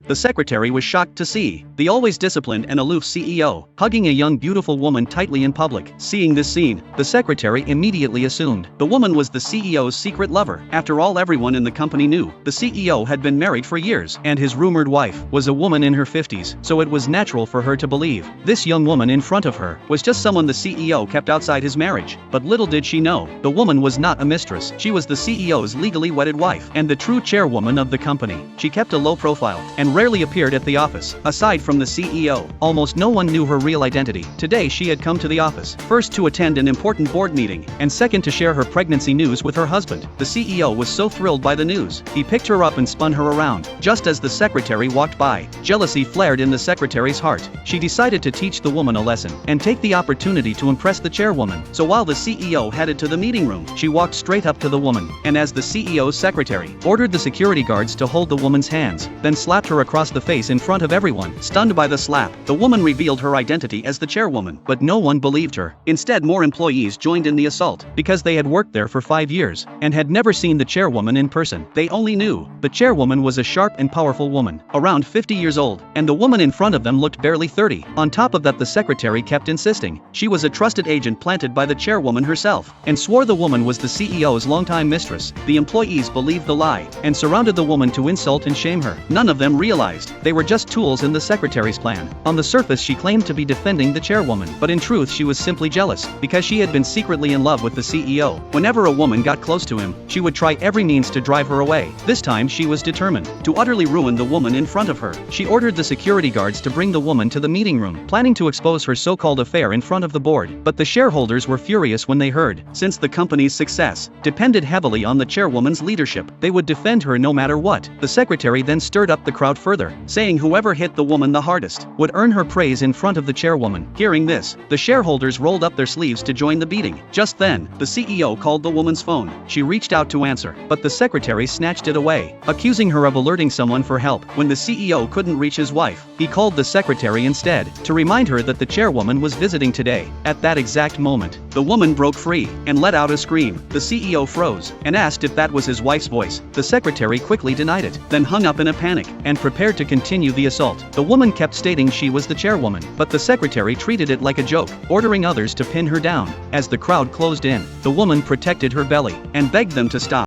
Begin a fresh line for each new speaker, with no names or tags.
the secretary was shocked to see the always disciplined and aloof CEO hugging a young beautiful woman tightly in public. Seeing this scene, the secretary immediately assumed the woman was the CEO's secret lover. After all, everyone in the company knew the CEO had been married for years, and his rumored wife was a woman in her 50s, so it was natural for her to believe this young woman in front of her was just someone the CEO kept outside his marriage. But little did she know, the woman was not a mistress. She was the CEO's legally wedded wife, and the true chairwoman of the company. She kept a low profile, and rarely appeared at the office. Aside from the CEO, almost no one knew her real identity. Today she had come to the office, first to attend an important board meeting, and second to share her pregnancy news with her husband. The CEO was so thrilled by the news, he picked her up and spun her around. Just as the secretary walked by, jealousy flared in the secretary's heart. She decided to teach the woman a lesson, and take the opportunity to impress the chairwoman. So while the CEO headed to the meeting room, she walked straight up to the woman, and as the CEO's secretary, ordered the security guards to hold the woman's hands, then slapped her across the face in front of everyone. Stunned by the slap, the woman revealed her identity as the chairwoman, but no one believed her. Instead, more employees joined in the assault, because they had worked there for 5 years, and had never seen the chairwoman in person. They only knew the chairwoman was a sharp and powerful woman, around 50 years old, and the woman in front of them looked barely 30. On top of that, the secretary kept insisting she was a trusted agent planted by the chairwoman herself, and swore the woman was the CEO's longtime mistress. The employees believed the lie, and surrounded the woman to insult and shame her. None of them realized they were just tools in the secretary's plan. On the surface, she claimed to be defending the chairwoman, but in truth she was simply jealous, because she had been secretly in love with the CEO. Whenever a woman got close to him, she would try every means to drive her away. This time she was determined to utterly ruin the woman in front of her. She ordered the security guards to bring the woman to the meeting room, planning to expose her so-called affair in front of the board. But the shareholders were furious when they heard, since the company's success depended heavily on the chairwoman's leadership, they would defend her no matter what. The secretary then stirred up the crowd further, saying whoever hit the woman the hardest would earn her praise in front of the chairwoman. Hearing this, the shareholders rolled up their sleeves to join the beating. Just then, the CEO called the woman's phone. She reached out to answer, but the secretary snatched it away, accusing her of alerting someone for help. When the CEO couldn't reach his wife, he called the secretary instead, to remind her that the chairwoman was visiting today. At that exact moment, the woman broke free, and let out a scream. The CEO froze, and asked if that was his wife's voice. The secretary quickly denied it, then hung up in a panic, and prepared to continue the assault. The woman kept stating she was the chairwoman, but the secretary treated it like a joke, ordering others to pin her down. As the crowd closed in, the woman protected her belly, and begged them to stop.